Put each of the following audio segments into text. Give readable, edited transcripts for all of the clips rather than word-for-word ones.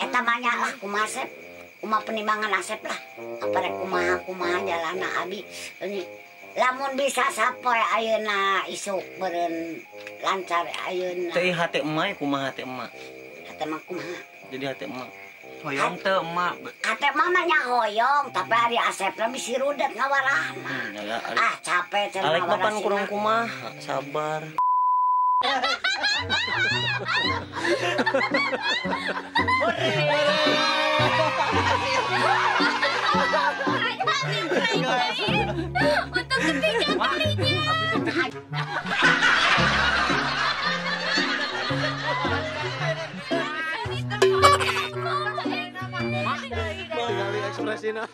Eta manya lah kumasep, kumaha penimbangan asep lah. Apa rek kumaha jalana abi. Ini lamun bisa sapoe ayeuna isuk beureun lancar ayeuna. Teh hate emak kumaha hate emak? Hate mah kumaha? Jadi hate emak. Hoyong teh emak. Hate mah nya hoyong, tapi ari asepna bisi rudet ngawarahna. Ya, Capek cenah. Alek papan kurang kumaha, sabar. Untuk ketiga kalinya. Mengali ekspresinya.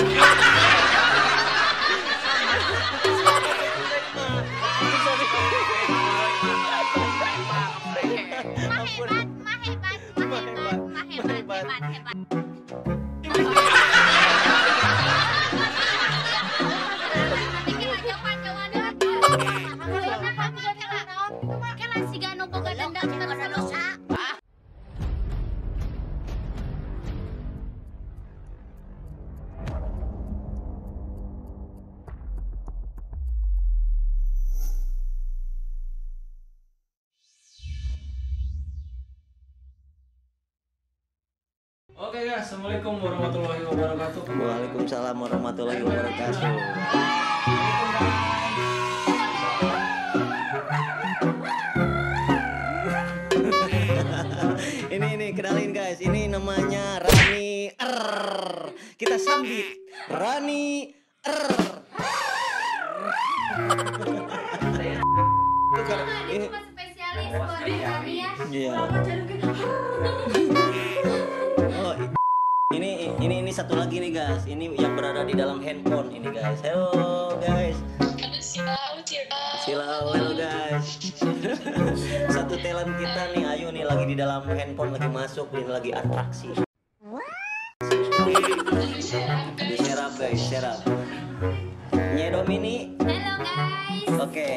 Oke guys, assalamualaikum warahmatullahi wabarakatuh. Waalaikumsalam warahmatullahi wabarakatuh. Ini kenalin guys, ini namanya Rani Kita sambit Rani Ini cuma spesialis buat Rani ya. Iya. Oh, ini satu lagi nih guys. Ini yang berada di dalam handphone ini guys. Halo guys. Silau, halo guys. Satu talent kita nih, Ayu nih lagi di dalam handphone lagi masuk, ini lagi atraksi. Diserap guys, serap. Nyedom ini. Halo guys. Oke.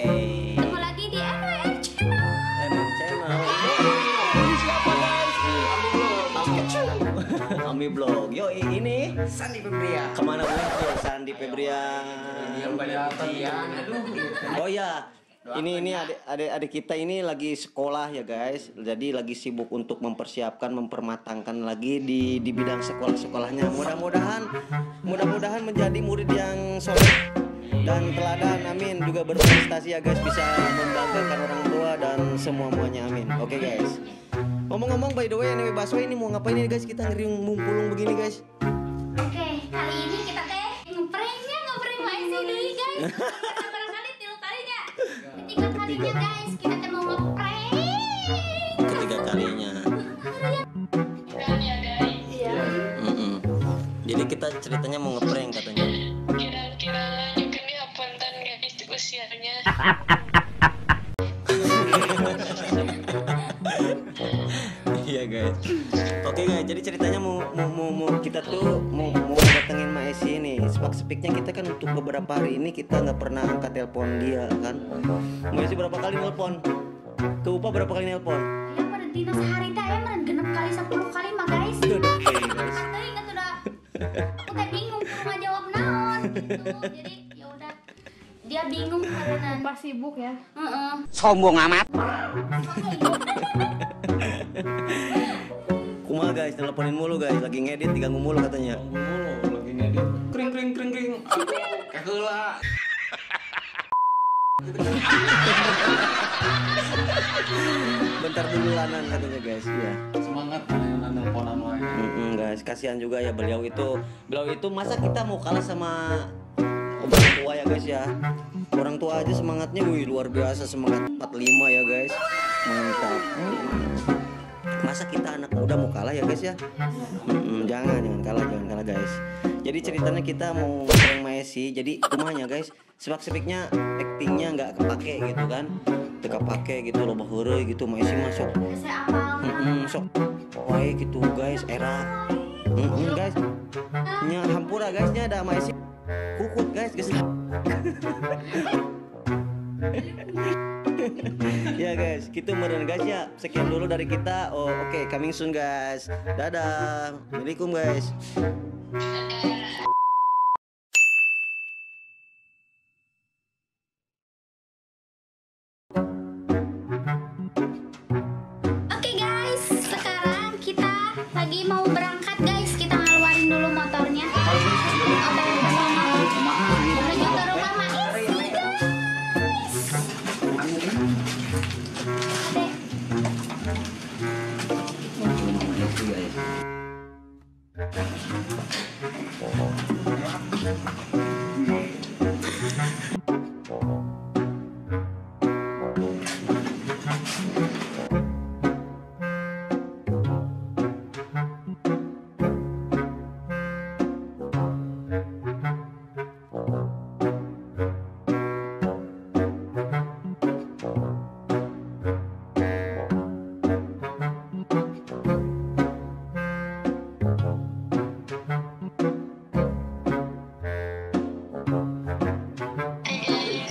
Ketemu lagi di MWR Channel. MWR Channel. Ini siapa guys? Ami Blog. Yo ini Sandi Febria. kemana muncul Sandi Febria? Yang kelihatan ya. Oh ya, ini adik kita ini lagi sekolah ya guys. Jadi lagi sibuk untuk mempermatangkan lagi di bidang sekolahnya. Mudah-mudahan menjadi murid yang soleh dan teladan, amin. Juga berprestasi ya guys, bisa membanggakan orang tua dan semuanya, amin. Oke guys. Ngomong-ngomong by the way, anyway Baswe ini mau ngapain ini guys? Kita ngering mumpulung begini guys. Oke, kali ini kita ngeprank Maesi dulu guys. Barangkali tilu kalinya. Ketiga kalinya guys, kita mau ngeprank. Ketiga kalinya. Iya. Jadi kita ceritanya mau ngeprank katanya. Kira-kira juga nih apunten guys usianya. Iya guys. Oke guys, jadi ceritanya mau kita tuh mau datengin Mbak Esi ini. Spek-speknya kita kan untuk beberapa hari ini kita nggak pernah angkat telepon dia kan. Mbak Esi berapa kali nelpon? Ke Upa berapa kali nelpon? Ya meren dina sehari teh meren genep kali 10 kali mah guys. Oke guys. Tadi ingat udah. Aku teh bingung kudu ngajawab naon gitu. Jadi ya udah. Dia bingung karena Pas sibuk ya. heeh. Sombong amat. Kumaha guys, teleponin mulu guys, lagi ngedit diganggu mulu katanya. Mulu lagi ngedit. Kring. Kayak heula. Bentar dulu lanan katanya guys, ya. Semangat nelponan wae. Guys, kasihan juga ya beliau itu masa kita mau kalah sama orang tua ya guys ya. Orang tua aja semangatnya wih luar biasa, semangat 45 ya guys. Mantap. Masa kita anak muda mau kalah ya guys ya? Jangan kalah guys. Jadi ceritanya kita mau ngeprank Maesi. Jadi rumahnya guys, spek-speknya actingnya nggak kepake gitu kan? Teka pake gitu loh baheureuy gitu Maesi masuk. Saya apal. Sok. Wae gitu guys, era. Guys. Nya hampura guysnya ada Maesi. Kukut guys. Ya guys, gitu meren guys ya. Sekian dulu dari kita. Oh, oke, coming soon guys. Dadah. Assalamualaikum guys. Oke guys, sekarang kita lagi mau berangkat guys. Kita ngeluarin dulu motornya. Motor menuju ke rumah Maisi guys. Adek.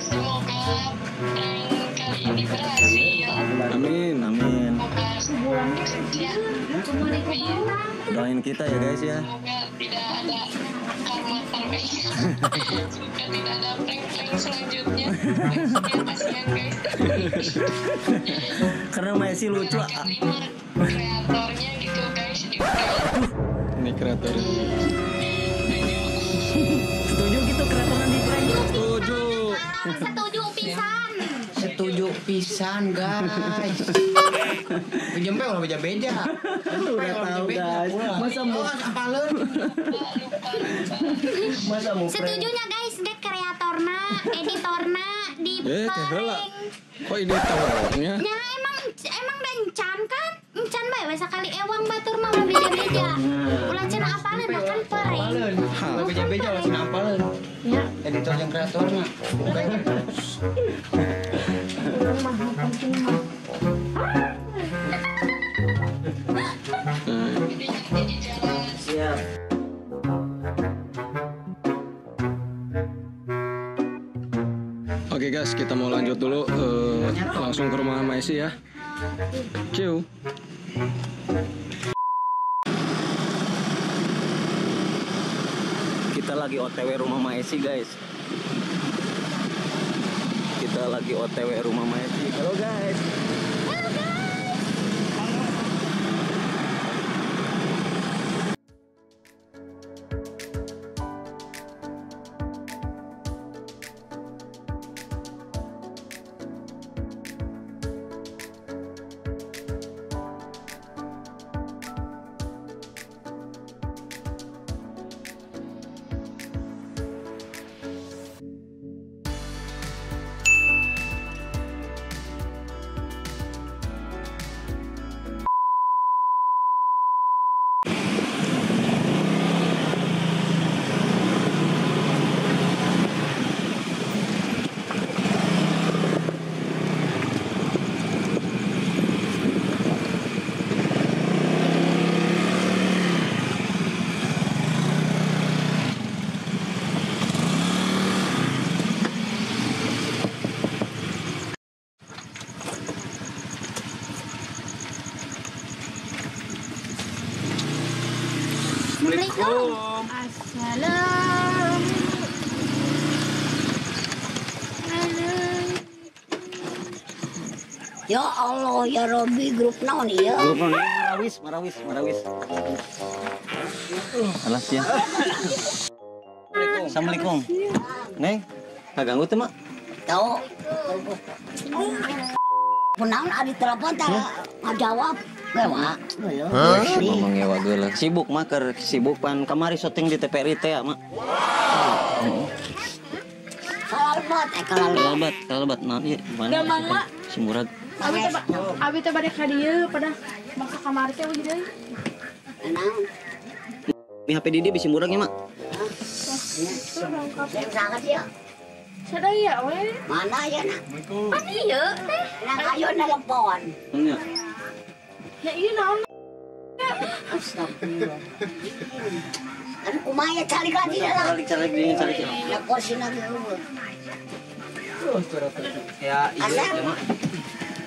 Semoga prank kali ini berhasil. Amin, amin. Semoga sukses. Doain kita ya guys ya. Semoga tidak ada karma terbaik. Semoga tidak ada prank-prank selanjutnya. Biar kasihan guys. Karena Messi lucu. Kelima kreatornya gitu guys. Ini kreator. Setuju gitu kreatornya di prank. Setuju. Setuju pisan. Setuju pisan guys. Bejempe ulah beja-beja. Udah tahu guys. Masa mau apaleun? masa mau prank? Setujunya guys, dek kreatorna, editorna di Heula. prank. Kok ini tawarnya? Ya emang dan encan kan? Encan bae we sakali ewang batur mah ulah beja-beja. Ulah cenah apaleun da kan prank. Apaleun. Ulah beja-beja ulah cenah apaleun. Ya. Editor jeung kreatorna. Siap. Oke guys, kita mau lanjut dulu langsung ke rumah Maisi ya. Ciu. Kita lagi OTW rumah Maisi guys. Kita lagi OTW rumah Maisi. Halo guys. Assalamualaikum. Assalam. Ya Allah, ya Robi, grup naon ya? Grup Marawis. Alas ya. Assalamualaikum. Neng, kaganggu teh mak? Tahu. Punaon adi telepon teh ngajawab. Gewa. Ngomong ya wageula. Sibuk mah keur sibuk pan kamari syuting di TPRI teh mak. Kalalebat naon ieu? Mana? Mak. Simurag. Abi teh bade ka dieu pada masa kamari teh we deui. Ini HP Didi bisa muragnya mak. Sangat ya. Sadaya we. Mana ya nak? Ani ieu teh. Nang ayo nelpon. Nya. Ya ieu naon? Astagfirullah. Kan kumaya cari lagi lah. Cari. Nelpon sih lagi. Ya, iya. Asep.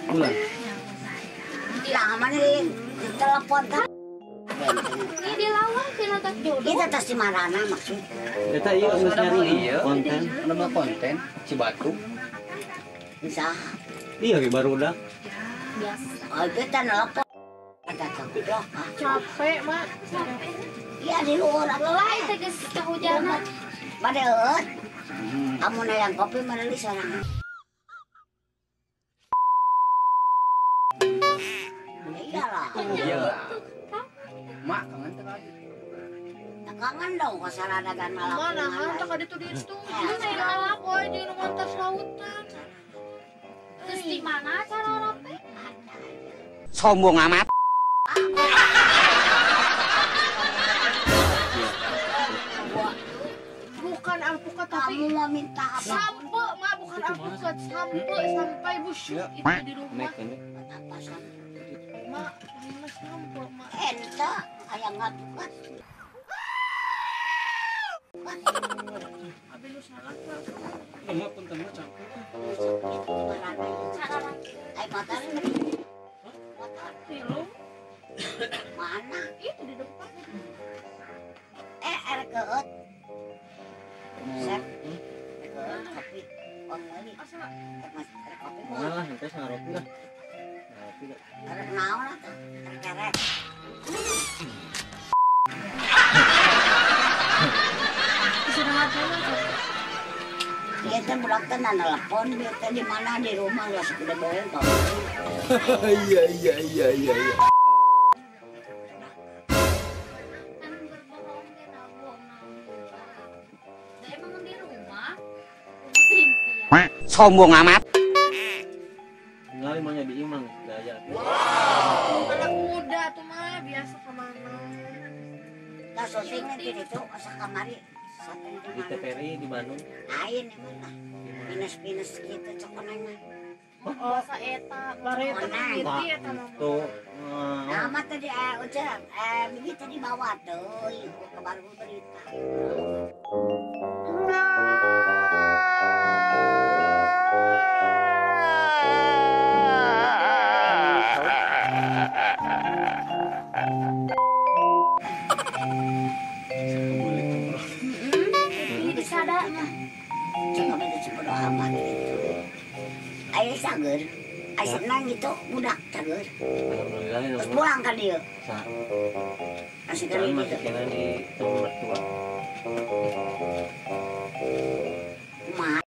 Bulan. Lah mana telepon kan. Ini dilawan sila tak jodoh. Kita tas di Marana maksud. Kita iya harus nyari konten. Ada konten Cibatu. Bisa. Iya baru udah. Biasa. Oh kita nelpon. Ada goblok. Capek, Mak. Iya di luar Lelai tegas kehujanan. Badeut. Kamu yang kopi menulis orang. Iyalah. Iya. Mak kangen teh lagi. Kangen dong kok saradagan malam. Mana hantar ka ditu ditu. Ini alam oi di rumah tas lautan. Terus di mana cara rapi? Sombong amat. Bukan alpukat tapi Kamu mau minta apa? sampe, Mak, bukan alpukat. Sampai busuk itu di rumah. Apa sampai? Mak, ini sampe, Mak. Enta ayah nggak bukan. Abi lu salah, Mak. Lemah pun temen capek. Cara rapi. Ayo motor ini. Motor Film mana? itu di depan. Keut. Sep. Keut kopi. Kopi. Asa Mas kopi. Malah nanti ngaropi lah. Ngaropi lah. Ada naon lah tuh. Kerek. istirahat dulu. Dia teh budak teh telepon dia teh di mana di rumah lah sudah bayar kok. Iya iya iya iya. Kan berbohong kita bohong. Emang di rumah impian. Sombong amat. Ngali maunya di imang gaya. Anak muda tuh, Mak, biasa kemana. Lah syuting nanti itu asa kamari. Syuting di Di mana? TPRI di Bandung. Lain emang lah. Minus-minus gitu cokoneng mah. Oh, sa eta, bareta ngiti eta mah. Tuh. Nama tadi ucap begitu di bawah tuh, ibu kabar berita. Ini disada mah. Coba itu coba amat gitu. Ayo sager, ayo senang gitu, budak sager. Alhamdulillah ya. Terus pulang kan dia, Sa. masih Jangan kali masih gitu. kena di tempat mertua. Mah.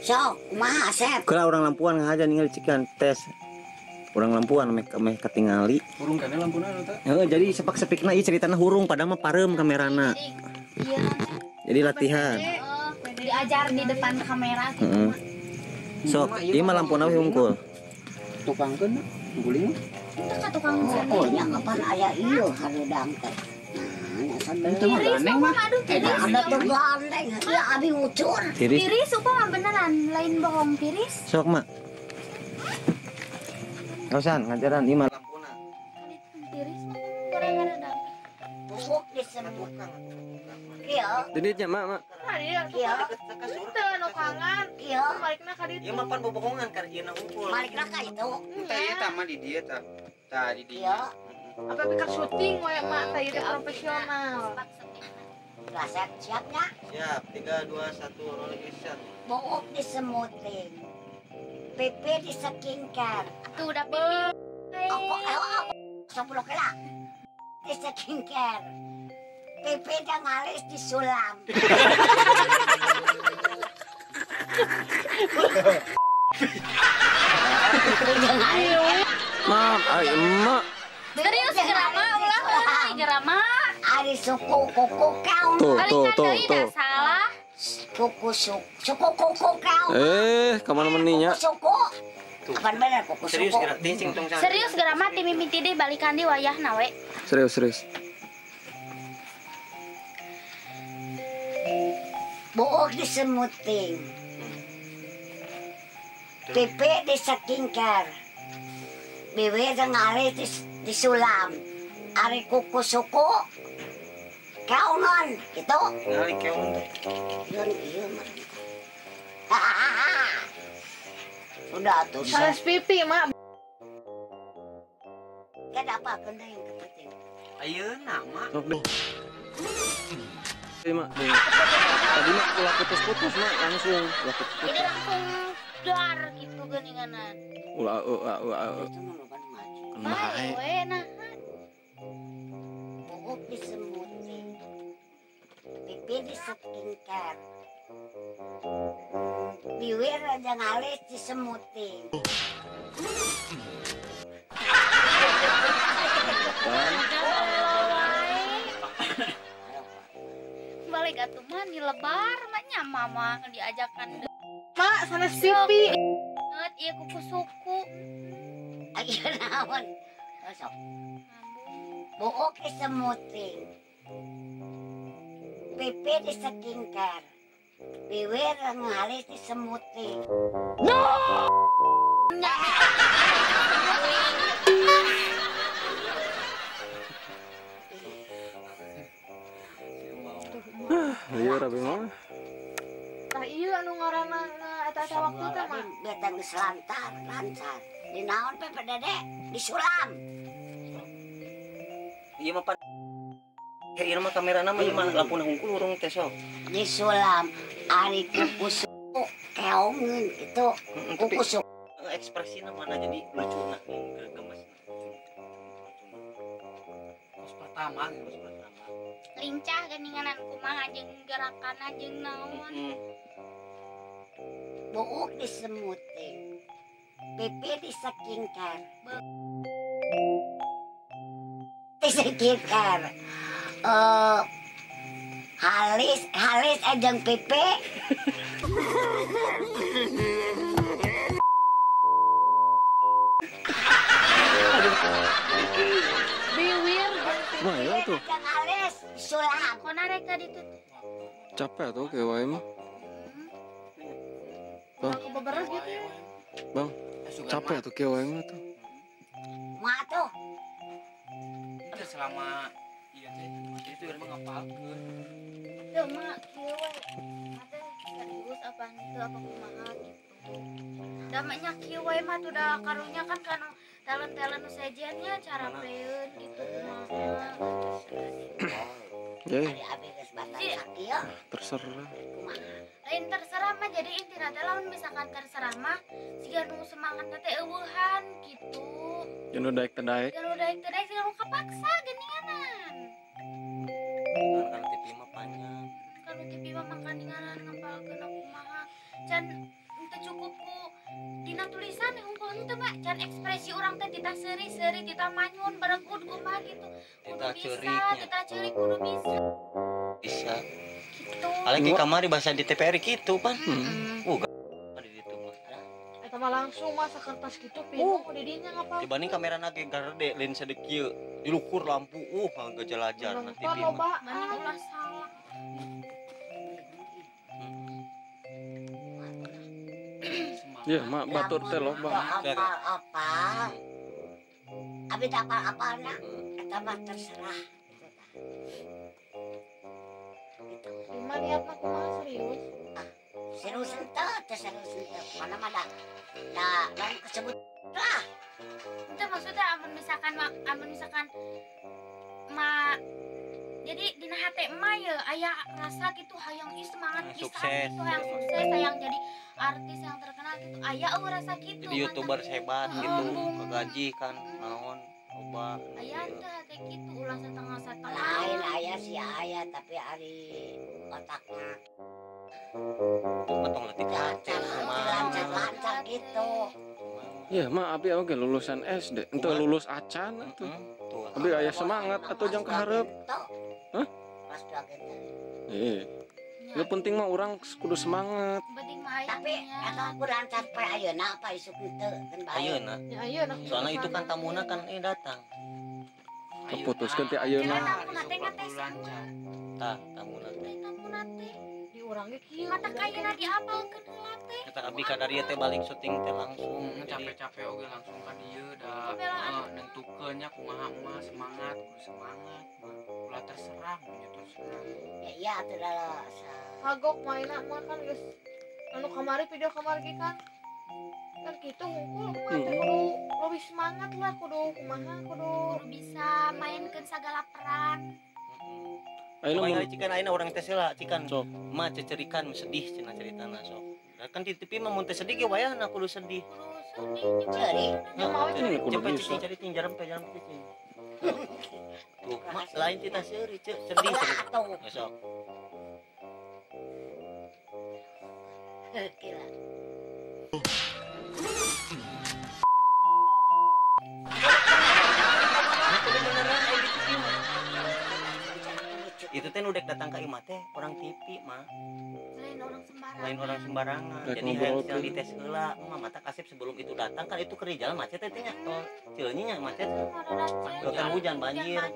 Sok, kumaha Asep? Kira orang Lampuan ngaja ningali cikan tes. Orang Lampuan meh katingali. Hurung kana lampuna eta. Jadi sepak-sepikna ieu ceritana hurung padahal mah pareum kamerana. Iya nanti Jadi latihan. diajar di depan kamera gitu. Heeh. Sok, ieu mah lampuna we hungkul. Tukangkeun guling. Itu kan tukang Oh, nya kapan aya ieu harudang teh. tiris upah aduh tiris Ada tuh gandeng, ieu abi ucur. Tiris. tiris upah mah beneran lain bohong tiris Sok, Mak. Kausan ngajaran ieu mah lampuna. tiris mah gara-gara dah Busuk disebut. Kieu, Diditnya mak. kieu, Itu nukangan. kieu. Baliknya ka ditu. Ieu mah pan bobogongan karena ieu hungkul. Balikna ka itu. Tah ieu tah mah di dieu tah. Tah di dieu. Kieu. Apa pikir syuting we mak teh ieu profesional. Udah siapnya. Siap, 3 2 1 roll action. Book disemutin. Pipi disekingkan. tuh udah pipi Sepuluh kela. Disekingkan. Pipi dan alis disulam. Mak, emak. serius gerama ulah gerama Ari suku kuku kau. balikan deui dah Tuh. salah Suku kuku kau. Kemana meninya? Suku. Apa bener kuku Serius suku? gerak tincing tong sana. serius gerama ti mimiti deui balikan di wayahna we Serius. Book disemuting. Pipi disekingkar. Bibi dan alis disulam. Ari kuku suku. Kau non, gitu. Ngali keong teh. Yon iya mah. Udah tuh. Salah pipi mak. Ada apa kena yang kepenting? Ayeuna mah. Sok deh. Mak. Tadi mak ulah putus-putus mak langsung. Ulah putus. jadi langsung dar gitu geninganan Ulah. Itu mah lupa ngaji. bae we nah Book disemuting. Pipi disekingkar. Biwir aja ngalis disemuting. balik atuh mah dilebar mah mama diajakan Mak sanes pipi. banget iya kuku suku Ayo naon. Sok. Book disemuting. Pipi disekingkar. Biwir ngalis disemuting. Iya rabi mah. Tah ieu anu ngaranna eta waktu teh mah. Betang geus lancar. Di naon pe Dede? Disulam. Ieu mah pan. Ieu mah kamerana mah ieu mah lampuna hungkul urang teh sok. Disulam. Ari kuku suku keongeun itu. Kuku suku. Ekspresina mana jadi lucuna gemes. Pas pertama gitu. lincah geninganan kumaha jeung gerakanna jeung naon Book disemuting. Pipi disekingkar. Disekingkar. Halis ajeng pipi. Biwir. Mah ya tuh. Ajeng halis sulam. kona rek ka ditu Capek tuh kayak wae mah. Bang, Kebeberes gitu ya. bang. Capek tuh kayak wae mah tuh. Mak tuh. Ada selama iya teh. Itu urang ngapalkeun. teu mah kieu we ate serius apa teu apa kumaha gitu damanya kieu we mah tuh da karunya kan kanu talent-talent nu sajiannya cara pleun gitu kumaha Ya, Ari abi geus batas sakieu. terserah. Kumaha? lain terserah mah jadi intina teh lamun misalkan terserah mah siga nu semangatna teh eueuhan gitu Jangan daek daek. kalau daek-daek siga nu kapaksa geninganan Kan TV mah panjang. kalau TV mah mangkandinganan ngapalkeun kumaha can teu cukup ku dina tulisan hungkul teh mah can ekspresi urang teh tita seuri-seuri tita manyun berekud kumaha gitu. Kudu Tita bisa, ceuriknya. tita ceurik kudu bisa. Bisa. Gitu. Alek ke kamari bahasa di TPR gitu pan. Di ditu mah. Eta mah langsung masa kertas gitu pinung di dinya ngapa? Dibanding kamera nage garde lensa de kieu dilukur lampu agak jelajar nanti Kan di mah. loba. Mending ulah salah. Iya, mak batur teh loba. Apa? Abi tak apa-apana. Eta mah terserah. Gitu. Cuma niatna kumaha serius? Serius ente, serius ente. Mana mah dah lain kesebut lah. Itu maksudnya amun misalkan jadi dina hate emak ya aya rasa gitu hayang semangat pisan Sukses. gitu hayang sukses hayang jadi artis yang terkenal gitu aya rasa gitu Jadi YouTuber hebat gitu, kegaji kan naon loba. aya teh hate gitu ulah setengah-setengah Lain aya si aya tapi ari otakna Potong letik hati lancar gitu. Iya, mak abi oge lulusan SD, ente lulus acan atuh. Tuh. Abi aya semangat atuh jang kaharep. Hah? Pas dua gitu. Iya. Lu penting mah orang kudu semangat. penting mah aya Tapi eta aku lancar pe ayeuna apa isuk henteu kan bae. Ayeuna. Ya ayo nah. Soalnya itu kan tamuna kan datang. Keputuskeun teh Kira ayeuna. tamuna teh ngetes Tah tamuna teh. tamuna teh Di urang ge kieu. mata kayuna diapalkeun heula teh Kita abdi ka dari teh balik syuting teh langsung. Jadi Capek-capek oge langsung ka dieu da Pembelaan. nentukeun nya kumaha mah semangat, kudu semangat. Ulah terserah, nya terserah. Ya iya atuh lah. Kagok mainna mah kan geus anu kamari video kamari ge kan. Kan kitu hungkul mah teh kudu lebih semangat lah kudu kumaha kudu kudu bisa mainkeun sagala peran. Ayeuna Pokoknya mun cikan ayeuna urang teh heula cikan Sok. mah cecerikan sedih cenah ceritana sok. Da kan di TV mah mun teh sedih ge wayahna kudu sedih. Kudu sedih Ceurik. nya mau ini kudu Cepet bisa. cicing cari ting jaram pe cicing. Tuh, mak lain kita seuri sedih cerita. Atuh. Sok. Gila. Itu teh nu dek datang ka imah teh orang TV mah, lain orang sembarangan. lain orang sembarangan. Dek Jadi ngobrol yang tuh. dites heula, mah mata kasep sebelum itu datang kan itu keur di jalan macet teh nya. Tol Cileunyi nya macet. Kalau kan hujan banjir. Jadi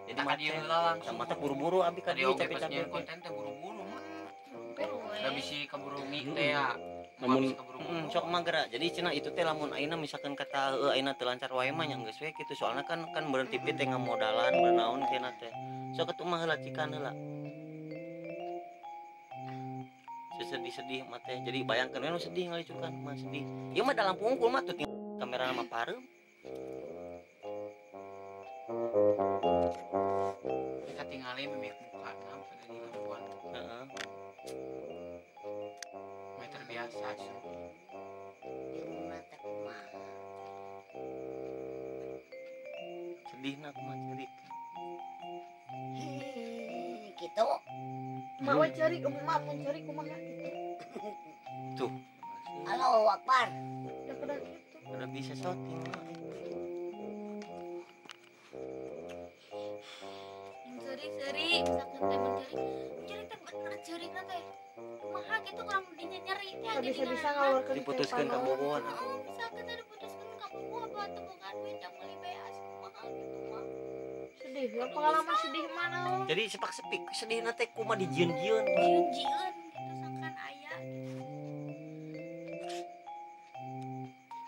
Kita ka dieu macet. heula langsung. Sama teh buru-buru abi ka Tadi dieu oge pas capek-capek. nyiar konten teh buru-buru mah. Terus. Da bisi kaburu mi teh ya. Namun- Habis kaburu-buru. Sok mah geura. Jadi cenah itu teh lamun ayeuna misalkan kata ayeuna teu lancar wae mah nya geus we kitu. Soalna kan beureun TV teh ngamodalan beurnaon cenah teh. Sok atuh mah heula cikan heula. Sedih-sedih mah teh. Jadi bayangkeun we nu sedih ngalicukan mah sedih. Ieu mah dalam pungkul mah tuh kamera mah pareup. Kita tinggalin mimik muka nah pada di handphone. Heeh. Mah terbiasa. Sedihna kumaha cerik. Gitu. mak we cari emak pun cari kumaha gitu. Tuh. Halo Akbar. Da kada gitu. Udah bisa shooting mah. Seri misalkan teh mencari teh bener ceurik teh kumaha gitu orang dinya nyeri teh Nggak jadi bisa-bisa ngeluarkan Diputuskeun ka Bogor. oh misalkan teh diputuskeun ka Bogor apa teu boga duit yang meuli beas kumaha gitu mah sedih ya pengalaman sedih mana lo Jadi sepak-sepik sedihna teh kumaha dijieun-jieun. jieun gitu sangkan aya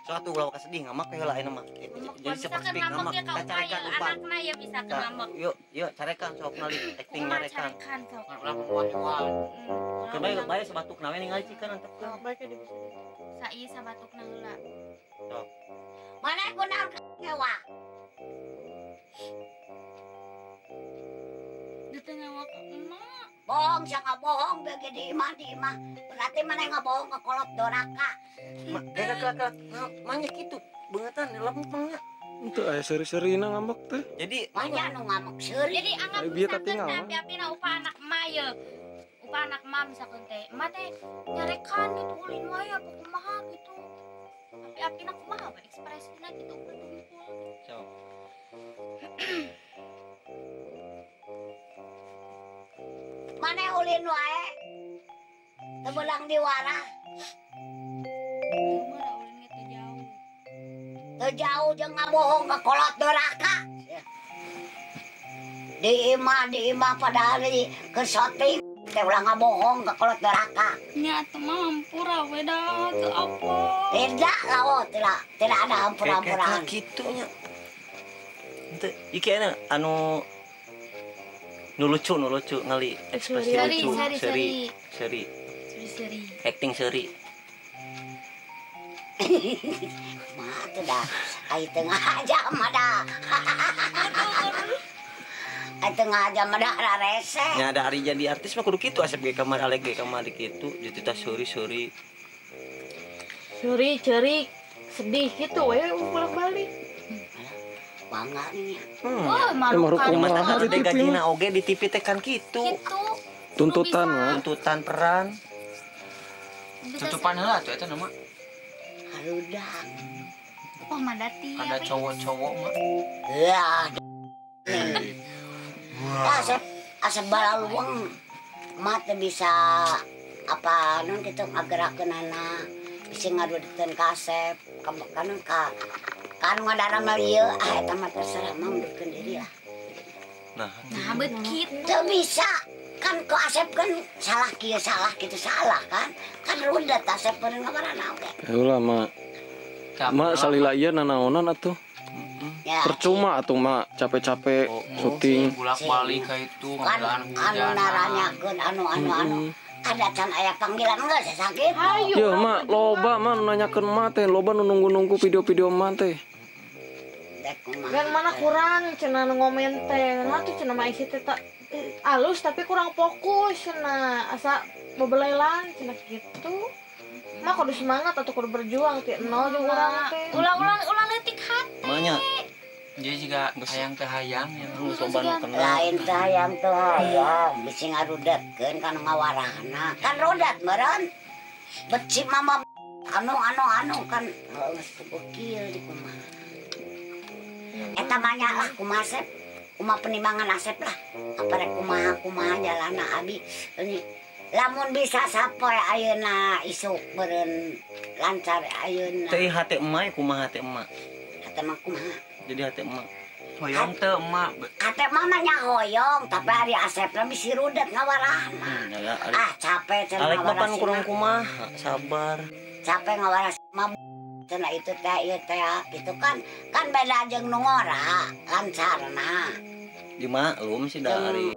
Sok atuh ulah ka sedih ngamak heula ayeuna mah. Jadi misalkan sepak-sepik ngambek ngamak ya kau carekan aya upah. anakna ya misalkan Nah, ngambek yuk carekan sok ngali acting kumaha nyarekan. carekan sok Kan ulah hewan. Keur bae sebatuk nawe ningali cikeun antepkeun. baiknya di bisa sai sabatukna heula Sok. Mana aku naon kewa? di tengah waktu emak Bohong siapa bohong bagi di imah. Berarti mana yang bohong ngekolot doraka. Kakak banyak itu beungetan lempeng nya. Itu aya seri-serina ngambek teh. Jadi Banyak nu ngamuk seuri. jadi anggap Ayo biar misalkan tinggal, tapi upah anak emak ya anak mah misalkan teh emak teh nyarekan gitu ulin wae apa kumaha gitu tapi apina kumaha we ekspresina gitu kumpul So. Mana ulin wae tebelang diwara umur ulin teh jauh teu jauh jeung ngabohong ke kolot doraka di imah pada hari ke syuting teh ulah ngabohong ke kolot doraka nya atuh mah hampura we dah teu apa tidak lawo tidak ada hampura-hampuran Gitu nya. Henteu iki anu nu lucu ngali ekspresi Seri, lucu seri. Seri. acting seri mah teu dah ai tengah jam ada ai tengah jam ada rarese nya ada hari jadi artis mah kudu kitu asep ge kamar alek ge kamar kitu jadi suri Suri cerik sedih gitu we bolak-balik. bangga nih Wah, Emang marukan rukun mata mahal harus di TV gajina mah. oge di TV teh kan kitu gitu. Tuntutan mah. tuntutan peran tutupan heula tuh eta nama harudak Wah, madati ada cowok-cowok mah ya asep balaluang mata bisa apa non kita ngagerakeun anak bisa ngadudekeun ka Asep kan kan ngadara mah ieu eta mah terserah mah mundurkeun diri lah nah nah bet gitu. teu bisa kan ku Asep kan salah kieu salah gitu salah kan rudet Asep peureun ngabarana oge Ulah mak. Mak salila ieu nanaonan atuh. ya Percuma atuh mak capek-capek syuting. bolak-balik ka itu kan ngambilan anu hujan naranyakeun anu ada can aya panggilan enggak sakit Ayo. Ya mak loba mah nu nanyakeun mak teh, loba nu nunggu-nunggu video-video mak teh. dek kumaha Dan mana kurang cenah nu ngomen teh. Nah tuh cenah mah isi teh alus tapi kurang fokus cenah asa bebelelan cenah gitu. Mah kudu semangat atau kudu berjuang ti nol jeung urang teh. Ulang leutik hati. makanya jadi juga hayang teh hayang ya geus loba nu kenal lain teh hayang teh hayang bisi ngarudetkeun kana ngawarahna kan rodat meureun beci mama anu kan geus kieu di kumaha eta mah nya lah kumaha Asep kumaha penimbangan Asep lah apa rek kumaha jalana abi ini lamun bisa sapoe ayeuna isuk beureun lancar ayeuna teh hate emak kumaha hate emak eta mah kumaha jadi hate emak hoyong teh emak ate mamanya hoyong tapi hari Asep lah bisi rudet ngawarahna ya capek cenah alek ngawaras bapan si kurang mah. kumaha sabar Capek ngawaras mah cenah itu teh ieu teh gitu kan beda jeung nu ngora lancarna dimaklum sih dari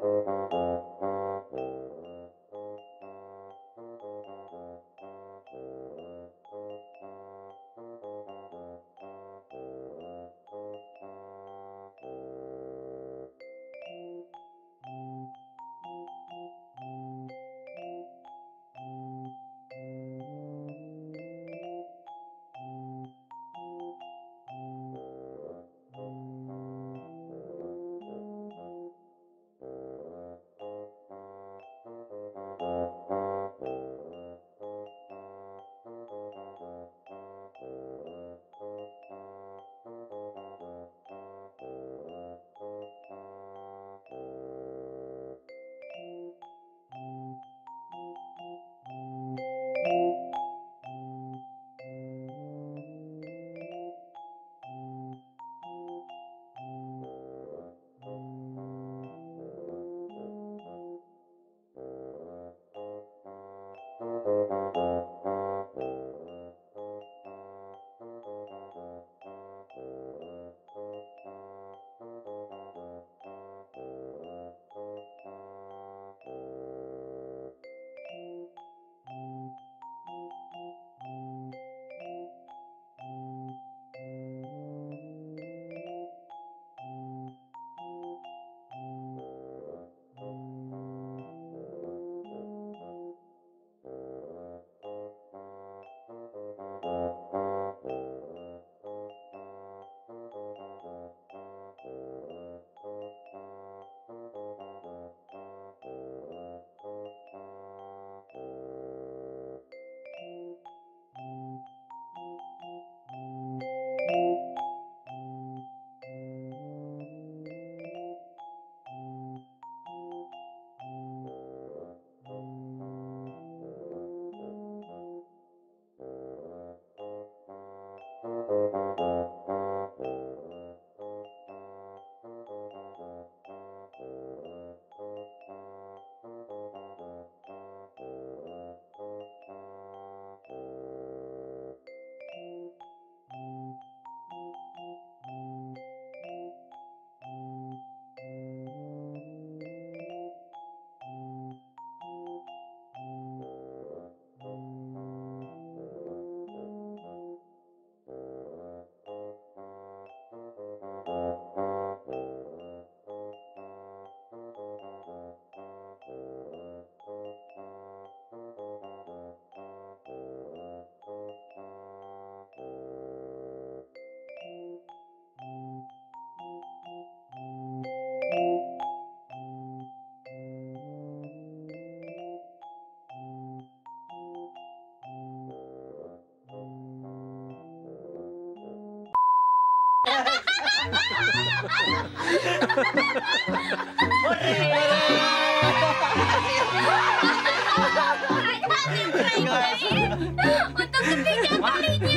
Untuk ketiga kalinya.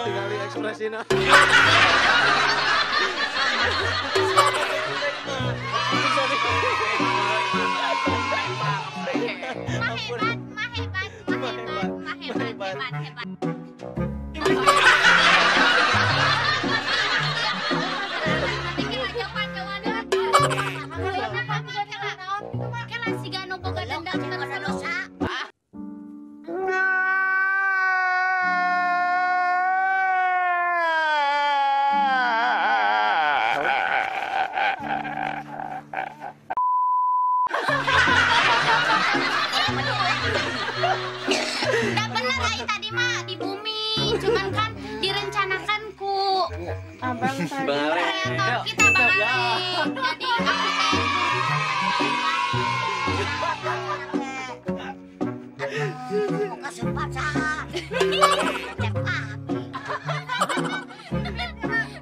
Kali ekspresinya. Udah bener ay tadi mah di bumi, cuman kan direncanakan ku Abang tadi. kreator kita balik. Jadi Aku kesempatan. Cepat.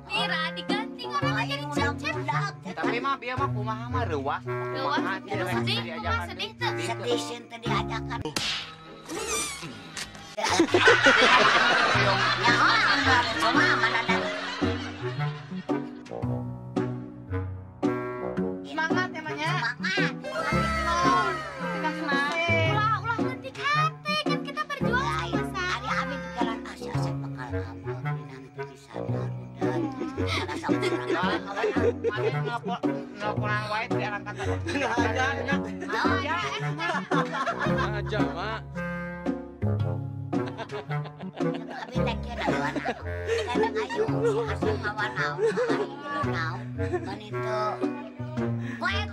Mira diganti orang jadi cep-cep. Tapi mah biar mah kumaha mah reuah. Luas, sedih, kumaha sedih tuh. Sedih sinten diajakan. Ya orang baru cuma mana ada. Semangat ya Manya. Semangat. Kita senang. Ulah ngetik hati kan kita berjuang sama Hari abis Nelponan wae diangkat. Aja, Mak. Tapi teh kieu da wana. Kadang ayo si asal mawa naon, ayo naon. Kan itu. Koe.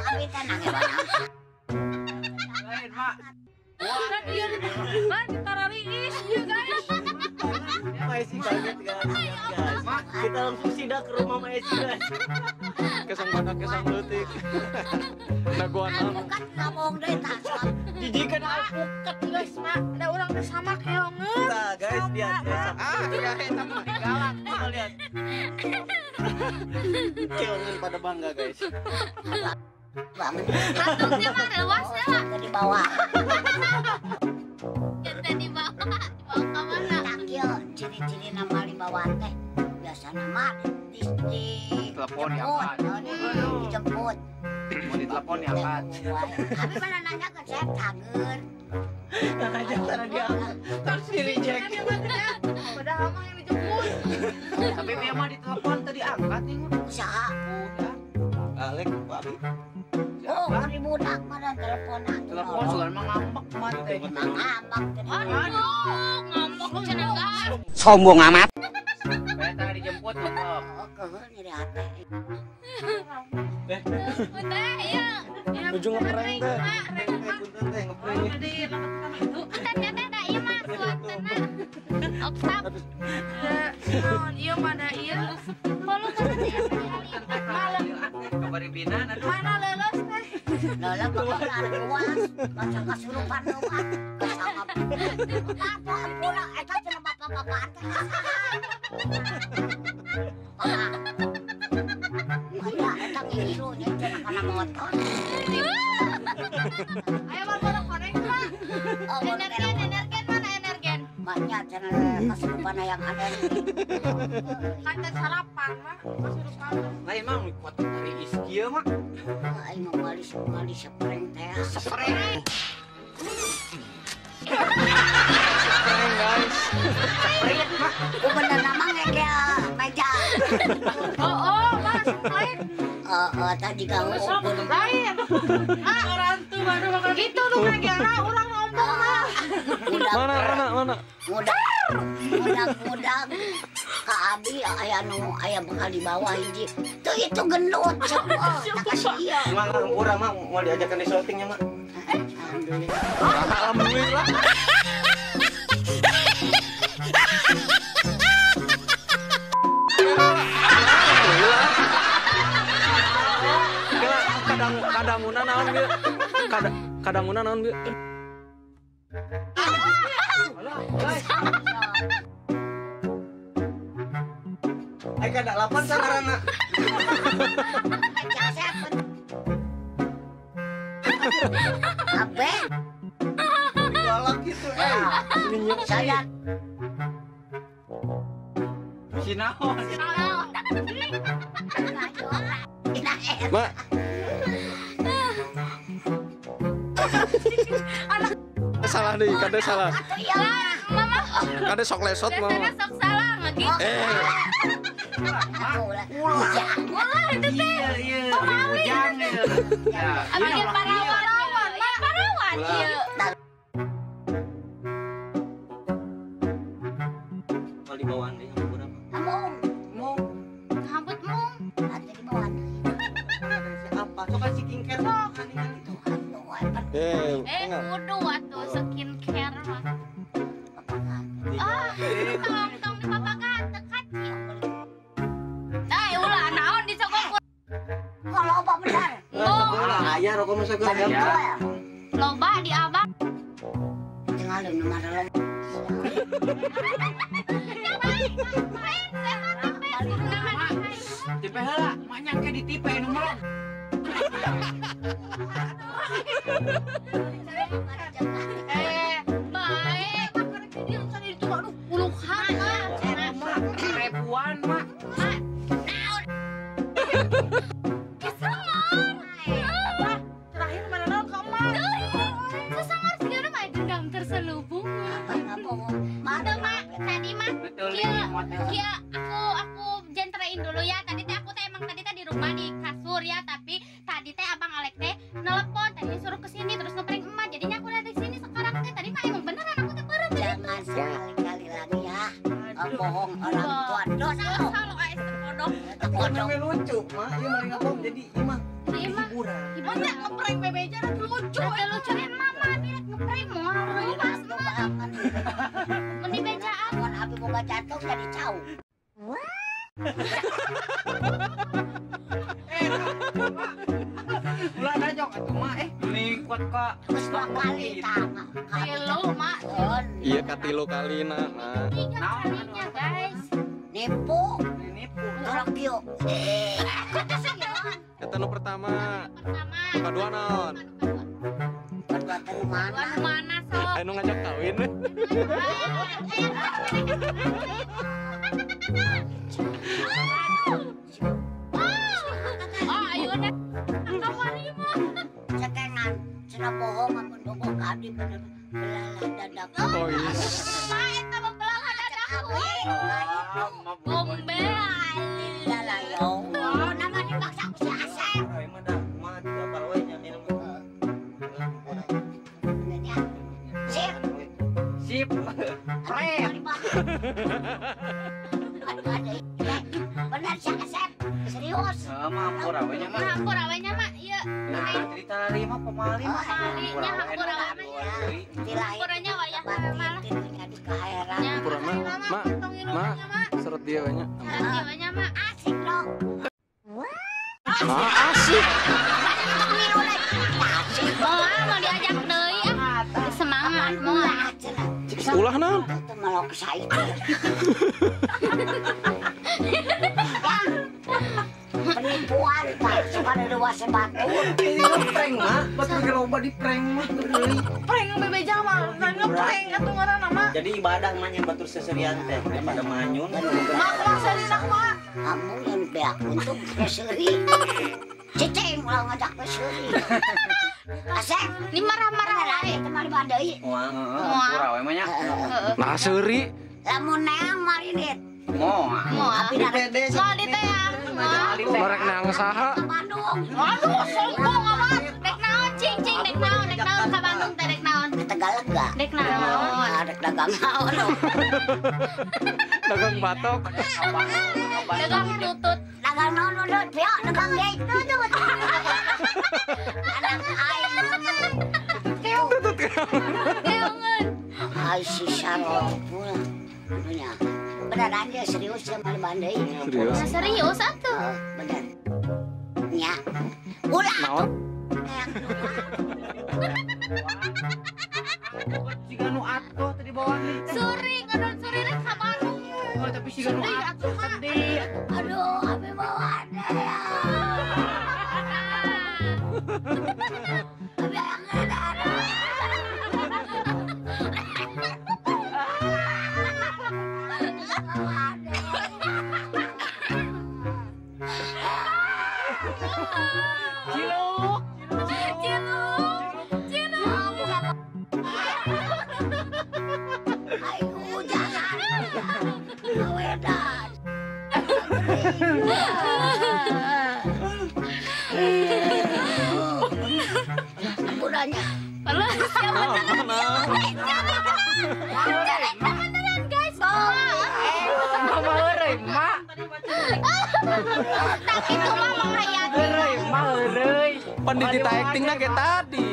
Abi tenang ya wana. Lain, Mak. Iya, Mak, ditarariis ya guys. Maesi kaget guys. Kita langsung sidak ke rumah Maesi guys. Kesang badak kesang leutik. Nagoan naon. Bukan ngomong deui tah soal Jijikan Alpukat guys, Mak. Ada orang teh sama keongeut. kita guys lihat ya. Ya eta mah galak. Tuh, lihat. Keongan pada bangga guys. banget. Hatungnya mah lewas ya lah. Ke di bawah. Kita dibawa ke mana? Tak kieu ciri-ciri nama di bawah teh. Biasa nama di Telepon ya, jemput. Pak. Dijemput. Mau ditelepon ya, Pak. Tapi mana nanya ke saya cager. Aja cara dia terus di reject. Padahal mah yang dijemput. Tapi dia mah ditelepon tadi angkat nih. Usaha. Alek, Abi. Oh, hari budak mana teleponan. Telepon sugan mah ngambek mah teh. Ngambek teh. Aduh, ngambek cenah guys. Sombong amat. Saya tadi dijemput mah. Oh, keueul nyeri hati. Udah ya. Ujung ngeprank teh. Punten teh, jadi lamat itu. Ternyata ada ieu mah suatana. Oktab. Naon ieu mah da ieu. Kalau Kabari binan aduh. Mana leuleus teh? Lala kebetulan luas, masa kesurupan luas, kesama. Apa pulang, eta cenah bapak-bapak teh. Maya, eta ngiru nya cenah kana motor. Ayo mah bolak koneng lah. Oh, energen mana energen? maknya cenah kesurupan yang ada nih. Kan teh sarapan mah. Kesurupan. Lain mah kuat dari iskieu mah. Aing mau ngali spreng teh. Spreng. Prank guys. Spreng mah. Bener nama ngegel meja. Oh, Mas, lain. Tadi kamu Sok lain. Orang tuh baru bakal gitu tuh ngegela orang ngomong mah. Mana? Mudah-mudahan Kak Abi aya bakal di bawah hiji. Tuh itu gendut. Tak kasih iya. Mang urang mah mau diajakan di syutingnya mah. Alhamdulillah. Kadanguna naon bieu? Kadanguna naon bieu? Ai kada lapan sangarana. Abe, Galak gitu saya Sinaon. Mak, salah deui, kade salah. Mama, Kade sok lesot mah. dasarnya sok salah ngegitu. Ulah itu teh. Iya. Ujang ya. Ya. Abang parawan, parawan ieu. Kalau di bawah deh yang berapa? Ngomong, Hambut mung. nanti di bawah. Apa? Coba si skincare kan itu. Kudu atuh skincare mah. Tong dipapakan dekat ieu. Ulah naon disogok. Kalau apa benar? Aya rokok masuk ke Ada dua ya? Loba di abang. Tinggalin nomor dalam. Tipe heula, mah nyangke ditipe nu mah. Baik. Itu aduh puluhan lah. Ribuan mah. Terakhir mana naon ka emak? Kesangar segala mah dendam terselubung. Apa ngomong? Ada mak, tadi mah Kia, aku jentrein dulu ya. Tadi teh aku teh emang tadi teh di rumah di kasur ya, tapi tadi teh Abang Alek teh nelpon, tadi suruh kesini terus ngeprank emak. Jadinya aku udah di sini sekarang teh. Tadi mah emang beneran aku teh beureum. Jangan sekali-kali lagi ya bohong orang tua. Dosa lo. Kalau AS bodoh. Bodoh. lucu, Mak. Ieu mah ngapom jadi ieu mah. Iya mah. Ibu teh ngeprank bebeja rada lucu. Rada lucu nih mama dia ngeprank moal pas mah. Mun di bejaan. Mun abi boga jatuh jadi cau. Ulah ada jok atuh mah lingkot ka. Terus 2 kali tama. Hello, Mak. Iya katilu kalina. Nah. 3 kalinya, guys. Nipu. Nipu. Tokyo. Eta nu pertama, Pertama. kedua naon? Kedua teh mana? Anu mana sok? Anu ngajak kawin. Oh, ayo deh. Kamari mah. Cekengan. Cenah bohong amun bogo ka abdi bener. Belalah dadak. Oh iya. Mak eta mah belah dadaku. Gombel. Dalah ya Allah. Nama dipaksa ku si Asep. Ai mah dah, mah juga parwe nya minum. Benernya. Sip. Sip. Keren. Bener si Asep. Serius. Mampur awe nya mah. Hampur awenya mah ieu. Nah, cerita dari mah pemali mah. Pemalinya hampur awe mah. Hampurannya wayah malah. Jadi keheran. Mak, seret dia banyak. Awenya mah Asik dong. Asik. mau diajak deui ah. Semangat moal. Ulah naon? Itu melok saya. Penipuan Pak, supaya dua sebatu. Ini prank, Mak. Batur ge loba di prank mah deui. Prank bebeja mah, ngeprank atuh ngaranna mah. Jadi ibadah mah nya batur seserian teh daripada manyun. Mak maksudna mah. Kamu yang beak untuk keseri. Cicing ulah ngajak keseri. Asep, Ini marah-marah lari kemari badai. Wah, Mampur awe mah nya. Nah seuri. Lamun neang marinit. Moal. Tapi dari pede Soal di teh ya. Merek nang saha? ke Bandung. Aduh, sombong amat. Dek naon cing dek naon ka Bandung teh dek naon. Ke Tegalega. Dek naon. Ada dagang naon. Dagang batok. Dagang tutut. Dagang naon udut, pio, dagang gate tutut. Anak aing. Keungeun. Ai si Syarol pula. Punya. Beneran dia serius sama bandai. Serius. Nah, serius atuh. Bener. Nya. Ulah. Naon? Siga nu atuh tadi bawah nih. Suri, ngadon suri rek ka Bandung. Oh, tapi siga nu atuh sedih. Aduh, apa bawaannya ya? Tapi yang ada. Ciluk. Ayo hujanan. Wedan. Budanya. Alah, siapa Mana? beneran guys? Mama eureui, Mak. Tak itu mah menghayati. Eureui, Mak eureui. Pan di dita acting na kayak tadi.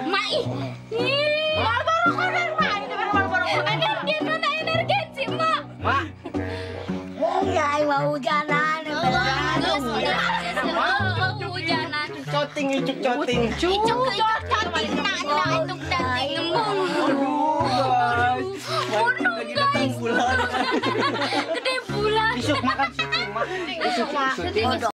Mak ih. Baru koner mak. Energi mana energensi mak. Mak, Ya, mau hujanan. Hujanan. Coting icuk coting. Icuk coting nak untuk dating ngembung. Bunuh guys. Bulan. Gede bulan. isuk makan situ, Mak. Isuk Bodoh.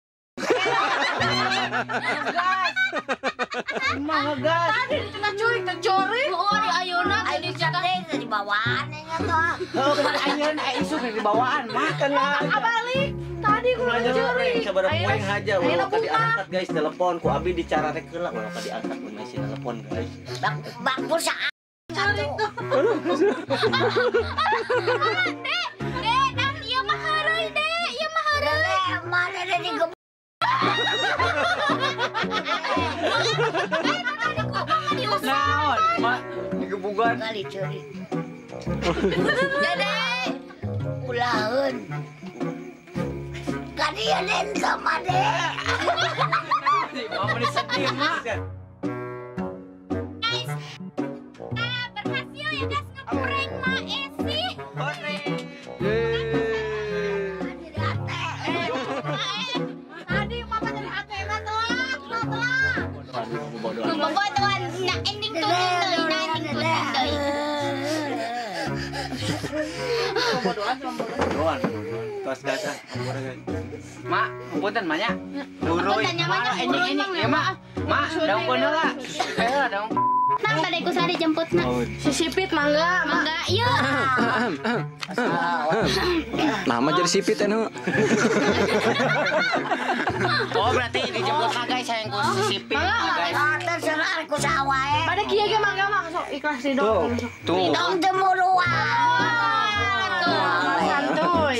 Emang ngegas. Ada di tengah cuy, terjori. Oh, di ayona Ayo tadi cakap. di bawaannya tuh. Oh, kan ayeuna isuk di bawaan, Mak. Abalik, tadi tadi kurang Lanjut curi. sabar poeng aja Ayo walau buka. diangkat guys telepon ku abi dicara rek heula walau diangkat ku masih telepon guys. Bang pulsa Dek, dan ieu mah hareui, Dek. Ieu mah hareui. mana ada di gebuk. Naon, mak digebugan. Kali curi. Dede, ulahan. Kadieu den sama dek. Mau disedih mak. Guys, berhasil ya guys ngeprank Mak Esi. Tadi mama dari hati mah telat. Bobodohan, nah ending tuh deui, nah ending tuh deui. Doan. Tos gasa. Mak, punten maknya. Durui. Punten, namanya Mak, durui, ini Mang, ya mak. Mak, daun koneula. Daun. Nah, badai ku sari jemput nak. Si Sipit mangga. Mangga, ieu. Nama jadi sipit anu. Oh, berarti dijemput na guys sayang ku sisipin guys. Terserah aku sawae. Pada kieu ge mangga mah sok ikhlas di dong. Tuh. Dong temuluan.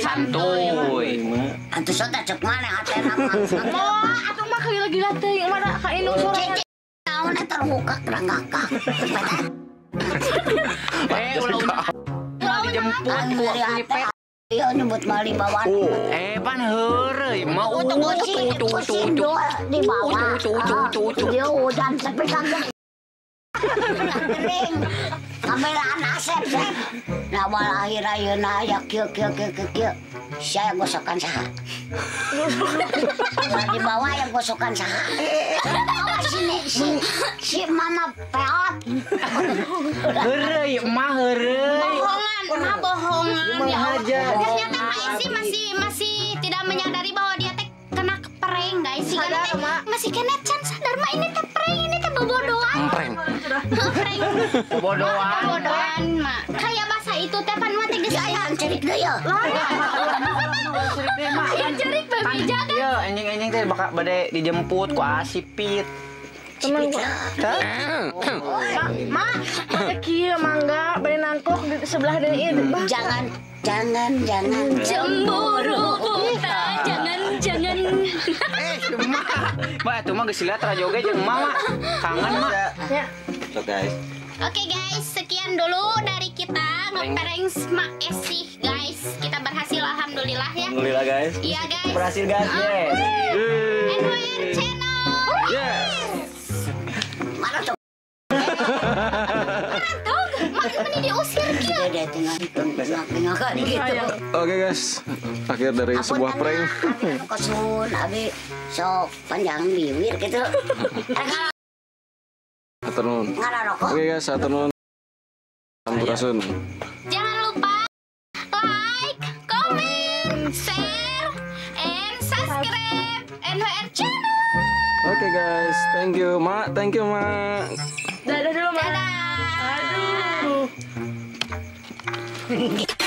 Santuy. Santuy. Antu soda cek mana hati nama. Mau atuh mah gila-gila teuing mana ka indung suara. Tahun terbuka kerangkak. Ulah dijemput ku lipet. Iya nyebut mali bawaan. Pan heureuy, mau Di bawah. Dia hujan tapi kagak. Kering. Kameraan Asep, Sep. Nah, walahir ayeuna aya kieu. Saya gosokan saha. Di bawah yang gosokan saha. Bawah sini si Mama Peot. heureuy, mah heureuy. Bohongan ya Allah. aja. Ternyata Mak Esi masih tidak menyadari bahwa dia teh kena prank guys. Si Sadar, teh Mak. masih kena can sadar Mak ini teh prank, ini teh bobodohan. Prank. Prank. Bodohan. Bobodohan Mak. Kayak bahasa itu teh pan mah teh geus Aya cerik deui ya. yang cerik babi jaga. Iya, enjing-enjing teh bakal bade dijemput ku Asipit. Tenang gua. Mak, pada kieu mangga bari nangkok di sebelah deui ieu. Jangan. Cemburu buta, jangan. Mbak, itu mah geus lihat rajoge jeung mama. Kangen mah. Ya. So guys. Oke guys, sekian dulu dari kita ngeprank Mak Esi guys. Kita berhasil alhamdulillah ya. Alhamdulillah guys. Iya guys. Berhasil guys. Yes. NWR channel. Yes. Mana tuh? Tuh, Mak ini diusir kieu. Dia tinggal kali gitu. Oke guys, akhir dari sebuah prank. Kosun abi sok panjang bibir gitu. Aturnuhun. Ngarokok. Oke guys, aturnuhun. Sampurasun. Jangan lupa like, comment, share, and subscribe NWR channel. Oke guys, thank you Mak, Mak. Dadah dulu, Mak. Dadah. Aduh.